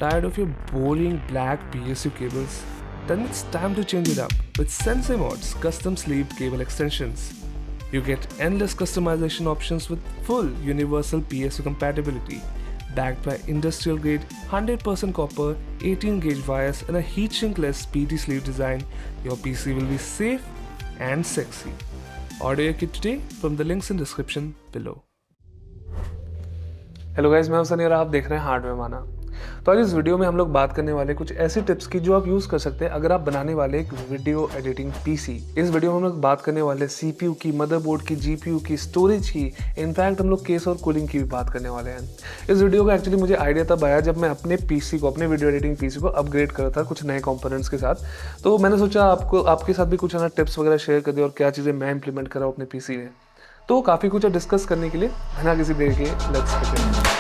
Tired of your boring black PSU cables? Then it's time to change it up with Sensei Mods custom sleeved cable extensions. You get endless customization options with full universal PSU compatibility, backed by industrial grade 100% copper 18 gauge wires and a heat shrink-less PT sleeve design. Your PC will be safe and sexy. Order your kit today from the links in description below. Hello guys, मैं हूं सनी और आप देख रहे हैं hardware माना। तो आज इस वीडियो में हम लोग बात करने वाले कुछ ऐसी टिप्स की जो आप यूज़ कर सकते हैं अगर आप बनाने वाले एक वीडियो एडिटिंग पीसी। इस वीडियो में हम लोग बात करने वाले सीपीयू की, मदरबोर्ड की, जीपीयू की, स्टोरेज की, इनफैक्ट हम लोग केस और कूलिंग की भी बात करने वाले हैं। इस वीडियो का एक्चुअली मुझे आइडिया तब आया जब मैं अपने पीसी को, अपने वीडियो एडिटिंग पीसी को अपग्रेड कर रहा था कुछ नए कंपोनेंट्स के साथ। तो मैंने सोचा आपके साथ भी कुछ है ना टिप्स वगैरह शेयर कर दिया और क्या चीज़ें मैं इंप्लीमेंट कर रहा हूँ अपने पीसी में। तो काफ़ी कुछ डिस्कस करने के लिए बिना किसी देर के लेट्स बिगिन।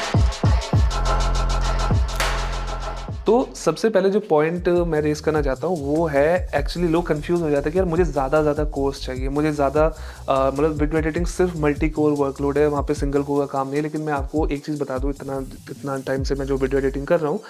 तो सबसे पहले जो पॉइंट मैं रेस करना चाहता हूँ वो है, एक्चुअली लोग कंफ्यूज हो जाते हैं कि यार मुझे ज़्यादा कोर्स चाहिए, मुझे ज़्यादा मतलब वीडियो एडिटिंग सिर्फ मल्टी कोर वर्कलोड है, वहाँ पे सिंगल कोर का काम नहीं है। लेकिन मैं आपको एक चीज़ बता दूँ, इतना टाइम से मैं जो वीडियो एडिटिंग कर रहा हूँ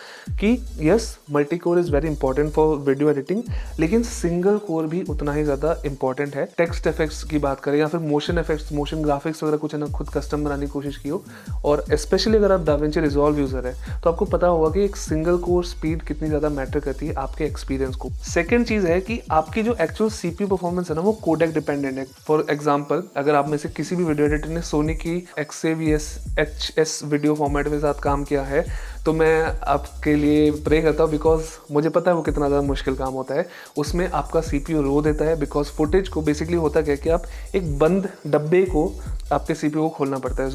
कि yes, multi core is very important for video editing, लेकिन सिंगल कोर भी उतना ही ज़्यादा इंपॉर्टेंट है। टेक्स्ट इफेक्ट्स की बात करें या फिर मोशन इफेक्ट्स, मोशन ग्राफिक्स वगैरह कुछ है ना खुद कस्टम बनाने की कोशिश की हो, और स्पेशली अगर आप डाविंची रिजॉल्व यूज़र है तो आपको पता होगा कि एक सिंगल कोर स्पीड कितनी ज़्यादा मैटर करती है आपके एक्सपीरियंस को। सेकंड चीज़ है कि आपकी जो एक्चुअल सीपीयू परफॉर्मेंस है ना वो कोडेक डिपेंडेंट है। फॉर एग्जांपल, अगर आप में से किसी भी वीडियो एडिटर ने सोनी की XAVS HS वीडियो फॉर्मेट के साथ काम किया है तो मैं आपके लिए प्रे करता हूँ, बिकॉज मुझे पता है वो कितना ज़्यादा मुश्किल काम होता है। उसमें आपका सीपीयू रो देता है, बिकॉज फुटेज को बेसिकली होता क्या कि आप एक बंद डब्बे को आपके सीपीयू को खोलना पड़ता है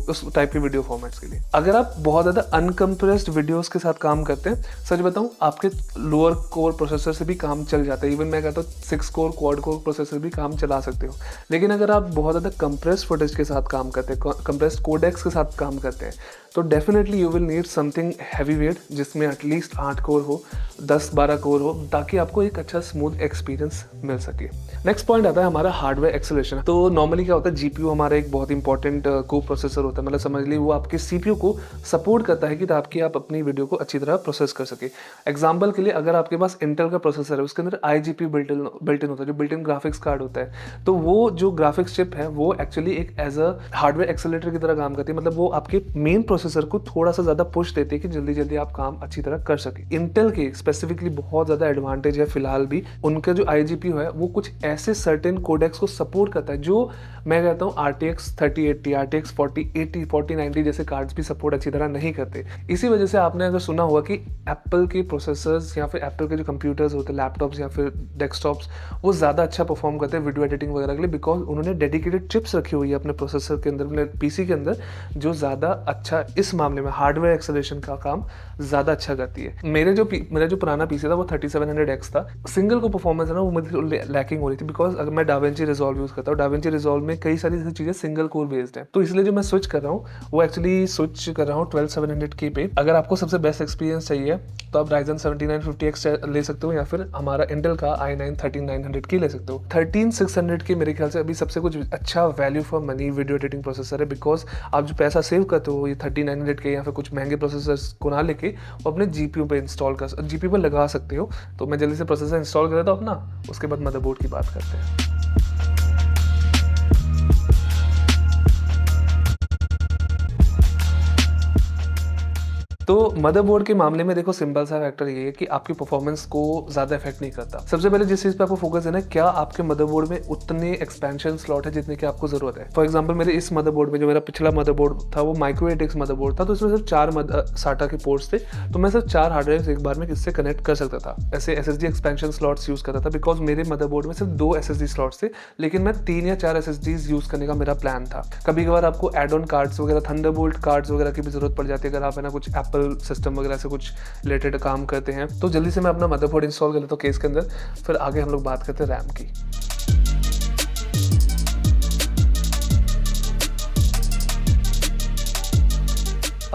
उस टाइप के वीडियो फॉर्मेट्स के लिए। अगर आप बहुत ज़्यादा अनकम्प्रेस्ड वीडियोस के साथ काम करते हैं, सच बताऊं आपके लोअर कोर प्रोसेसर से भी काम चल जाता है। इवन मैं कहता हूँ 6 कोर क्वाड कोर प्रोसेसर भी काम चला सकते हो। लेकिन अगर आप बहुत ज़्यादा कंप्रेस्ड फुटेज के साथ काम करते हैं, कंप्रेस्ड कोडेक्स के साथ काम करते हैं, तो definitely you will need something heavy weight जिसमें एटलीस्ट 8 कोर हो, 10-12 कोर हो, ताकि आपको एक अच्छा स्मूथ एक्सपीरियंस मिल सके। नेक्स्ट पॉइंट आता है हमारा हार्डवेयर एक्सेलरेशन। तो नॉर्मली क्या होता है, जीपीयू हमारा एक बहुत इंपॉर्टेंट को प्रोसेसर होता है, मतलब समझ लीजिए वो आपके सीपीयू को सपोर्ट करता है कि ताकि आप अपनी वीडियो को अच्छी तरह प्रोसेस कर सके। एग्जाम्पल के लिए, अगर आपके पास इंटेल का प्रोसेसर है, उसके अंदर IGP बिल्ट इन होता है, जो बिल्ट इन ग्राफिक्स कार्ड होता है, तो वो जो ग्राफिक्स चिप है वो एक्चुअली एक एज अ हार्डवेयर एक्सेलरेटर की तरह काम करती है। मतलब वो आपके मेन प्रोसेसर को थोड़ा सा ज़्यादा पुश देती है कि जल्दी आप काम अच्छी तरह कर सके। इंटेल के स्पेसिफिकली बहुत ज़्यादा एडवांटेज है फिलहाल भी, उनका जो IGP है वो कुछ ऐसे सर्टेन कोडेक्स को सपोर्ट करता है जो मैं कहता हूँ RTX 3080, RTX 4080, 4090 जैसे कार्ड्स भी सपोर्ट अच्छी तरह नहीं करते। इसी वजह से आपने अगर सुना होगा कि एप्पल के प्रोसेसर्स या फिर एप्पल के जो कंप्यूटर्स होते हैं, लैपटॉप्स या फिर डेस्कटॉप्स, वो ज़्यादा अच्छा परफॉर्म करते हैं वीडियो एडिटिंग वगैरह के लिए, बिकॉज उन्होंने डेडिकेटेड चिप्स रखी हुई है अपने प्रोसेसर के अंदर, अपने पीसी के अंदर, जो ज़्यादा अच्छा इस मामले में हार्डवेयर एक्सेलरेशन का काम ज़्यादा अच्छा करती है। मेरा जो पुराना पीसी था वो 3700X था। सिंगल को परफॉर्मेंस है ना वो मुझे लैकिंग हो रही थी, बिकॉज अगर मैं डाविंची रिजॉल्व यूज़ करता हूँ, डाविंची रिजॉल्व में कई सारी ऐसी चीज़ें सिंगल कोर बेस्ड है। तो इसलिए जो मैं स्विच कर रहा हूँ वो एक्चुअली स्विच कर रहा हूँ 12700K पे। अगर आपको सबसे बेस्ट एक्सपीरियंस चाहिए तो आप Ryzen 7950X ले सकते हो, या फिर हमारा इंटेल का i9 13900K ले सकते हो। 13600K मेरे ख्याल से अभी सबसे कुछ अच्छा value for money video editing processor है, बिकॉज आप जो पैसा सेव करते हो ये 3900K या फिर कुछ महंगे प्रोसेसर्स को ना लेके वो अपने जीपीयू पे जीपीयू पे लगा सकते हो। तो मैं जल्दी से प्रोसेसर इंस्टॉल कर देता हूँ अपना, उसके बाद मदरबोर्ड की बात करते हैं। तो मदरबोर्ड के मामले में देखो, सिंपल सा फैक्टर ये है कि आपकी परफॉर्मेंस को ज़्यादा इफेक्ट नहीं करता। सबसे पहले जिस चीज़ पे आपको फोकस है ना, क्या आपके मदरबोर्ड में उतने एक्सपेंशन स्लॉट है जितने की आपको ज़रूरत है। फॉर एग्जांपल, मेरे इस मदरबोर्ड में, जो मेरा पिछला मदरबोर्ड था वो माइक्रो ATX मदरबोर्ड था, तो इसमें सिर्फ 4 SATA के पोर्ट्स थे, तो मैं सिर्फ 4 हार्डवेयर एक बार में किससे कनेक्ट कर सकता था। ऐसे SSD एक्सपेंशन स्लॉट्स यूज़ करता था, बिकॉज मेरे मदरबोर्ड में सिर्फ 2 SSD स्लॉट्स थे, लेकिन मैं 3 या 4 SSDs यूज़ करने का मेरा प्लान था। कभी कभार आपको एड ऑन कार्ड्स वगैरह, थंडरबोल्ट कार्ड्स वगैरह की भी जरूरत पड़ जाती है, अगर आप है ना कुछ एप्पल सिस्टम वगैरह से कुछ रिलेटेड काम करते हैं। तो जल्दी से मैं अपना मदरबोर्ड इंस्टॉल कर लेता हूँ केस के अंदर, फिर आगे हम लोग बात करते हैं रैम की।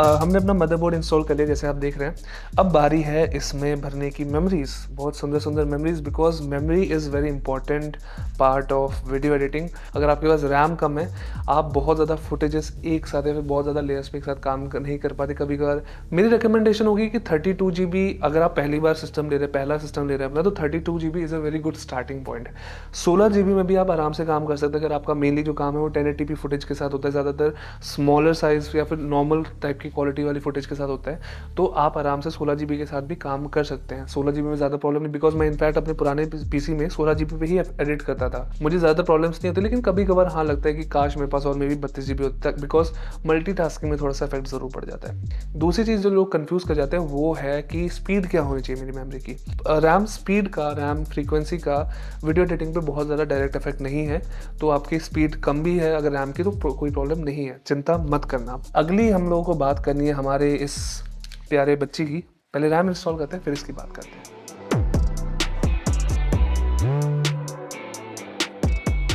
हमने अपना मदरबोर्ड इंस्टॉल कर लिया जैसे आप देख रहे हैं। अब बारी है इसमें भरने की मेमोरीज, बहुत सुंदर सुंदर memories, because memory is very important part of video editing. अगर आपके पास रैम कम है, आप बहुत ज़्यादा फुटेजेस एक साथ या फिर बहुत ज़्यादा लेयर्स पे एक साथ काम नहीं कर पाते। कभी कभार मेरी रिकमेंडेशन होगी कि 32 GB, अगर आप पहली बार सिस्टम ले रहे हैं, पहला सिस्टम ले रहे हैं अपना, तो 32 GB is a very good starting point. 16 GB में भी आप आराम से काम कर सकते हैं अगर आपका मेनली जो काम है वो 1080p फुटेज के साथ होता है, ज़्यादातर स्मॉलर साइज या फिर नॉर्मल टाइप की क्वालिटी वाली फुटेज के साथ होता है, तो आप आराम से 16 GB के साथ भी काम कर सकते हैं। 16 GB में ज़्यादा प्रॉब्लम नहीं, बिकॉज मैं इनफैक्ट अपने पुराने PC में 16 GB पे ही एडिट करता था, मुझे ज़्यादा प्रॉब्लम्स नहीं होती। लेकिन कभी कभार हाँ लगता है कि काश मेरे पास और मे भी 32 GB होता है, बिकॉज मल्टीटास्किंग में थोड़ा सा इफेक्ट ज़रूर पड़ जाता है। दूसरी चीज़ जो लोग कंफ्यूज कर जाते हैं वो है कि स्पीड क्या होनी चाहिए मेरी मेमोरी की। रैम स्पीड का, रैम फ्रीक्वेंसी का वीडियो एडिटिंग पे बहुत ज़्यादा डायरेक्ट इफेक्ट नहीं है, तो आपकी स्पीड कम भी है अगर रैम की तो कोई प्रॉब्लम नहीं है, चिंता मत करना। अगली हम लोगों को बात करनी है हमारे इस प्यारे बच्ची की। पहले रैम इंस्टॉल करते हैं फिर इसकी बात करते हैं।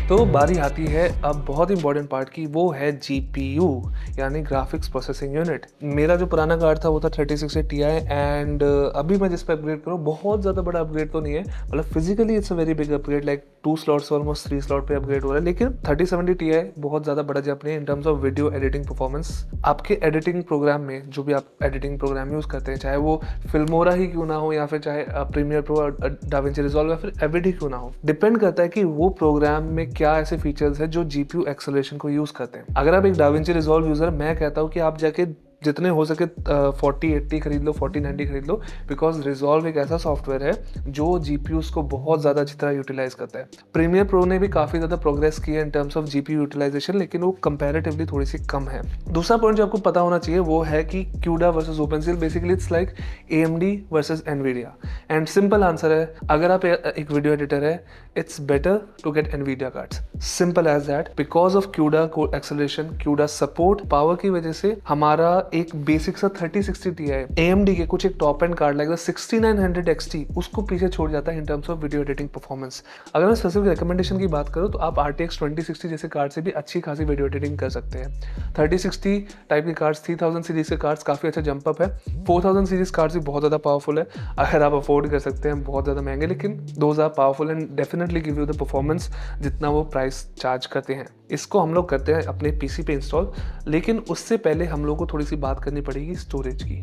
तो बारी आती है अब बहुत इंपॉर्टेंट पार्ट की, वो है GPU यानी ग्राफिक्स प्रोसेसिंग यूनिट। मेरा जो पुराना कार्ड था वो था 3060 Ti एंड अभी मैं जिस पे अपग्रेड करूँ बहुत ज़्यादा बड़ा अपग्रेड तो नहीं है, मतलब physically it's a very big upgrade, like 2 slots almost 3 slot पे अपग्रेड हो रहा है। लेकिन 3070 Ti बहुत ज़्यादा बड़ा जंप नहीं है in terms of video editing performance. आपके एडिटिंग प्रोग्राम में जो भी आप एडिटिंग प्रोग्राम यूज़ करते हैं, चाहे वो फिल्मोरा ही क्यों ना हो या फिर चाहे प्रीमियर प्रो, डाविंची रिजॉल्व या फिर एविड ही क्यों ना हो, डिपेंड करता है कि वो प्रोग्राम में क्या ऐसे फीचर्स है जो GPU एक्सेलरेशन को यूज करते हैं। अगर आप एक डाविंची रिजॉल्व यूजर, मैं कहता हूँ कि आप जाके जितने हो सके 4080 खरीद लो, 4090 खरीद लो, बिकॉज रिजॉल्व एक ऐसा सॉफ्टवेयर है जो GPUs को बहुत ज़्यादा अच्छी तरह यूटिलाइज करता है। प्रीमियर प्रो ने भी काफ़ी ज़्यादा प्रोग्रेस की है in terms of GPU utilisation, लेकिन वो कंपैरेटिवली थोड़ी सी कम है। दूसरा पॉइंट जो आपको पता होना चाहिए वो है कि CUDA versus OpenCL, basically it's like AMD versus NVIDIA। And simple answer है, अगर आप एक वीडियो एडिटर है, it's better to get NVIDIA cards, simple as that. Because of CUDA को एक्सेलरेशन, CUDA सपोर्ट पावर की वजह से हमारा एक बेसिक सा 3060 Ti AMD के कुछ एक top and card like 6900 XT उसको पीछे छोड़ जाता है in terms of video editing performance. अगर मैं स्पेसिफिक रिकमेंडेशन की बात करूँ तो आप RTX 2060 जैसे कार्ड से भी अच्छी खासी वीडियो एडिटिंग कर सकते हैं। 3060 टाइप के कार्ड्स, 3000 सीरीज के कार्ड्स काफ़ी अच्छा जंप अप है। 4000 सीरीज कार्ड्स भी बहुत ज़्यादा पावरफुल है अगर आप अफोर्ड कर सकते हैं, बहुत ज़्यादा महंगे, लेकिन those are powerful and definitely give you the performance जितना वो प्राइस चार्ज करते हैं। इसको हम लोग करते हैं अपने PC पे इंस्टॉल, लेकिन उससे पहले हम लोग को थोड़ी सी बात करनी पड़ेगी स्टोरेज की।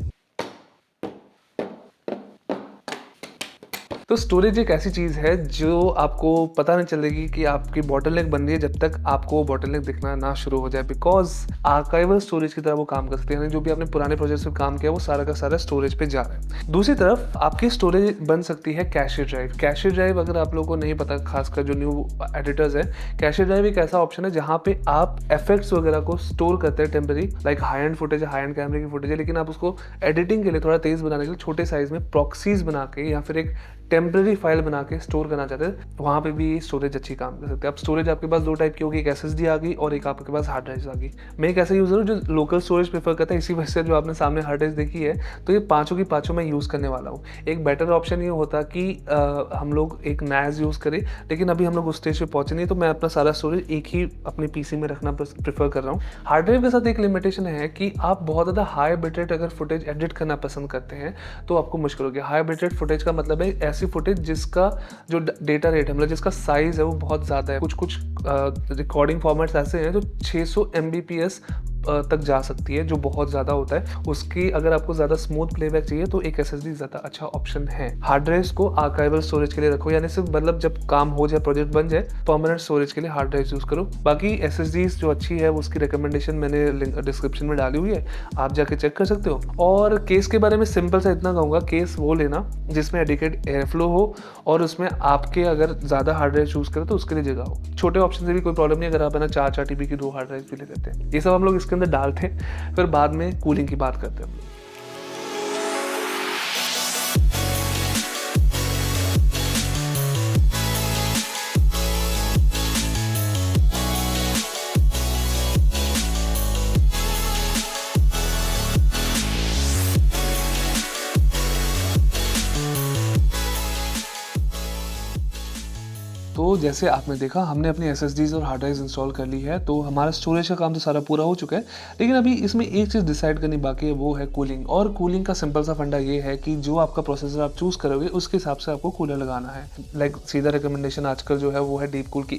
तो स्टोरेज एक ऐसी चीज़ है जो आपको पता नहीं चलेगी कि आपकी बॉटलनेक बन रही है जब तक आपको बॉटलनेक दिखना ना शुरू हो जाए, बिकॉज आर्काइवल स्टोरेज की तरह वो काम कर सकते हैं। जो भी आपने पुराने प्रोजेक्ट्स में काम किया वो सारा का सारा स्टोरेज पे जा रहा है। दूसरी तरफ आपकी स्टोरेज बन सकती है कैशे ड्राइव। कैशे ड्राइव अगर आप लोगों को नहीं पता, खासकर जो न्यू एडिटर्स है, कैशे ड्राइव एक ऐसा ऑप्शन है जहाँ पे आप इफेक्ट्स वगैरह को स्टोर करते हैं temporary, like high and footage, high and कैमरे की फुटेज है, लेकिन आप उसको एडिटिंग के लिए थोड़ा तेज बनाने के लिए छोटे साइज में प्रॉक्सीज बना के या फिर एक टेम्पररी फाइल बना के स्टोर करना चाहते हैं, वहाँ पे भी स्टोरेज अच्छी काम कर सकते हैं। अब स्टोरेज आपके पास 2 टाइप की होगी, एक SSD आ गई और एक आपके पास हार्ड ड्राइव आ गई। मैं एक ऐसा यूज़र हूँ जो लोकल स्टोरेज प्रेफर करता है, इसी वजह से जो आपने सामने हार्ड ड्राइव देखी है, तो ये पाँचों की पाँचों मैं यूज़ करने वाला हूँ। एक बेटर ऑप्शन ये होता कि हम लोग एक NAS यूज़ करें, लेकिन अभी हम लोग उस स्टेज पे पहुँचे नहीं, तो मैं अपना सारा स्टोरेज एक ही अपने PC में रखना प्रेफर कर रहा हूँ। हार्ड ड्राइव के साथ एक लिमिटेशन है कि आप बहुत ज़्यादा हाई बिटरेट अगर फुटेज एडिट करना पसंद करते हैं तो आपको मुश्किल होगी। हाई बिटरेट फुटेज का मतलब है ऐसी फुटेज जिसका जो डेटा रेट है, मतलब जिसका साइज है वो बहुत ज़्यादा है। कुछ रिकॉर्डिंग फॉर्मेट्स ऐसे हैं जो 600 Mbps तक जा सकती है, जो बहुत ज़्यादा होता है। उसकी अगर आपको ज़्यादा स्मूथ प्लेबैक चाहिए तो एक SSD ज़्यादा अच्छा ऑप्शन है। हार्ड ड्राइव्स को आर्काइवल स्टोरेज के लिए रखो, यानी सिर्फ मतलब जब काम हो जाए, प्रोजेक्ट बन जाए, परमानेंट स्टोरेज के लिए हार्ड ड्राइव यूज़ करो। बाकी SSDs जो अच्छी है उसकी रिकमेंडेशन मैंने डिस्क्रिप्शन में डाली हुई है, आप जाके चेक कर सकते हो। और केस के बारे में सिंपल सा इतना कहूँगा, केस वो लेना जिसमें एडिकेट एयर फ्लो हो और उसमें आपके अगर ज़्यादा हार्ड ड्राइव चूज़ करें तो उसके लिए जगह हो। छोटे ऑप्शन से भी कोई प्रॉब्लम नहीं, अगर आप है ना 4 TB की 2 हार्ड ड्राइव भी ले लेते हैं। ये सब हम लोग इसके अंदर डालते हैं, फिर बाद में कूलिंग की बात करते हैं। तो तो जैसे आपने देखा हमने अपनी SSDs और हार्ड ड्राइव्स इंस्टॉल कर ली है, तो हमारा स्टोरेज का काम तो सारा पूरा हो चुका है। लेकिन अभी इसमें एक चीज़ डिसाइड करनी बाकी है, वो है कूलिंग। और कूलिंग का सिंपल सा फंडा ये है कि जो आपका प्रोसेसर आप चूज़ करोगे उसके हिसाब से आपको कूलर लगाना है। लाइक सीधा रिकमेंडेशन आजकल जो है वो है डीपकूल की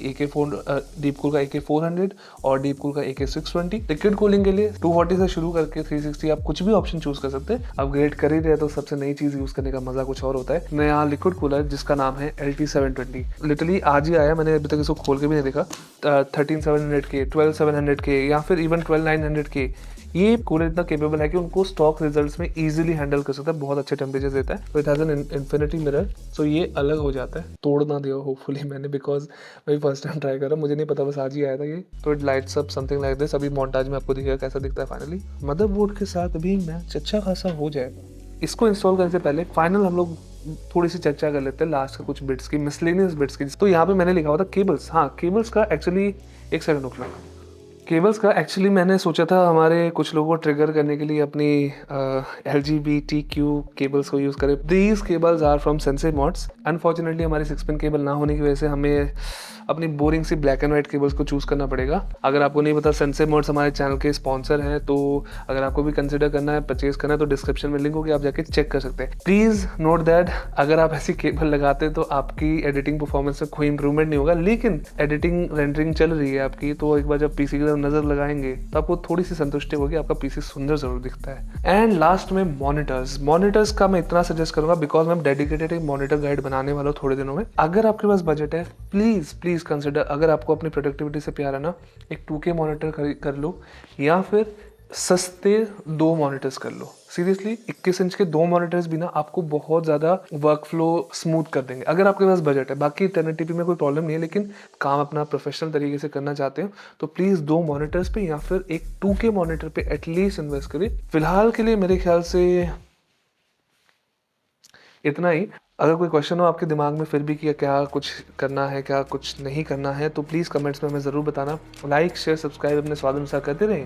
डीपकूल का AK400 और डीपकूल का AK620। लिक्विड कूलिंग के लिए 240 से शुरू करके 360 आप कुछ भी ऑप्शन चूज कर सकते हैं। अपग्रेड कर ही रहे तो सबसे नई चीज़ यूज़ करने का मजा कुछ और होता है। नया लिक्विड कूलर जिसका नाम है LT720, लिटरली आज ही आया, मैंने अभी तक इसको खोल के भी नहीं देखा। 13700K, 12700K या फिर इवन 12900K, ये कूलर इतना केपेबल है कि उनको स्टॉक रिजल्ट्स में इजीली हैंडल कर सकता है, बहुत अच्छे टेम्परेचर देता है। तो it has an infinity mirror, so ये अलग हो जाता है। तोड़ ना दिया होपफुली मैंने, बिकॉज मैं फर्स्ट टाइम ट्राई कर रहा हूँ, मुझे नहीं पता, बस आज ही आया था ये। तो it lights up something like this. अभी मोन्टाज में आपको दिखेगा कैसा दिखता है फाइनली। मदरबोर्ड के साथ अभी मैच अच्छा खासा हो जाएगा। इसको इंस्टॉल करने से पहले फाइनल हम लोग थोड़ी सी चर्चा कर लेते हैं लास्ट का कुछ बिट्स की, मिसलेनियस बिट्स की। तो यहाँ पे मैंने लिखा हुआ था केबल्स। हाँ, केबल्स का एक्चुअली एक सेकंड रुकना। केबल्स का एक्चुअली मैंने सोचा था हमारे कुछ लोगों को ट्रिगर करने के लिए अपनी LGBTQ केबल्स को यूज़ करें। These cables are from Sense Mods. Unfortunately हमारी 6 पिन केबल ना होने की वजह से हमें अपनी बोरिंग सी ब्लैक एंड वाइट केबल्स को चूज़ करना पड़ेगा। अगर आपको नहीं पता, सेंसे मॉड्स हमारे चैनल के स्पॉन्सर हैं, तो अगर आपको भी कंसिडर करना है, परचेज करना है, तो डिस्क्रिप्शन में लिंक होगी, आप जाके चेक कर सकते हैं। प्लीज़ नोट दैट अगर आप ऐसी केबल लगाते हैं तो आपकी एडिटिंग परफॉर्मेंस में कोई इंप्रूवमेंट नहीं होगा। लेकिन एडिटिंग रेंडरिंग चल रही है आपकी, तो एक बार जब पीसी की तरफ नज़र लगाएंगे तो आपको थोड़ी सी संतुष्टि होगी, आपका पीसी सुंदर जरूर दिखता है। एंड लास्ट में मॉनिटर्स का मैं इतना सजेस्ट करूंगा, बिकॉज मैं डेडिकेटेड एक मॉनिटर गाइड बनाने वाला हूँ थोड़े दिनों में। अगर आपके पास बजट है, प्लीज कंसिडर, अगर आपको अपनी प्रोडक्टिविटी से प्यार है ना, एक 2K मॉनिटर कर लो, या फिर सस्ते 2 मॉनिटर्स कर लो। सीरियसली 21 इंच के 2 मॉनिटर्स भी ना आपको बहुत ज़्यादा वर्क फ्लो स्मूथ कर देंगे, अगर आपके पास बजट है। बाकी 1080p में कोई प्रॉब्लम नहीं है, लेकिन काम अपना प्रोफेशनल तरीके से करना चाहते हो तो प्लीज़ 2 मॉनिटर्स पे या फिर एक 2K मॉनिटर पे एटलीस्ट इन्वेस्ट करिए। फिलहाल के लिए मेरे ख्याल से इतना ही। अगर कोई क्वेश्चन हो आपके दिमाग में फिर भी कि क्या कुछ करना है, क्या कुछ नहीं करना है, तो प्लीज़ कमेंट्स में हमें ज़रूर बताना। लाइक शेयर सब्सक्राइब अपने स्वाद अनुसार करते रहें।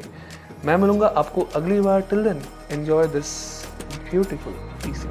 मैं मिलूंगा आपको अगली बार। Till then enjoy this beautiful PC.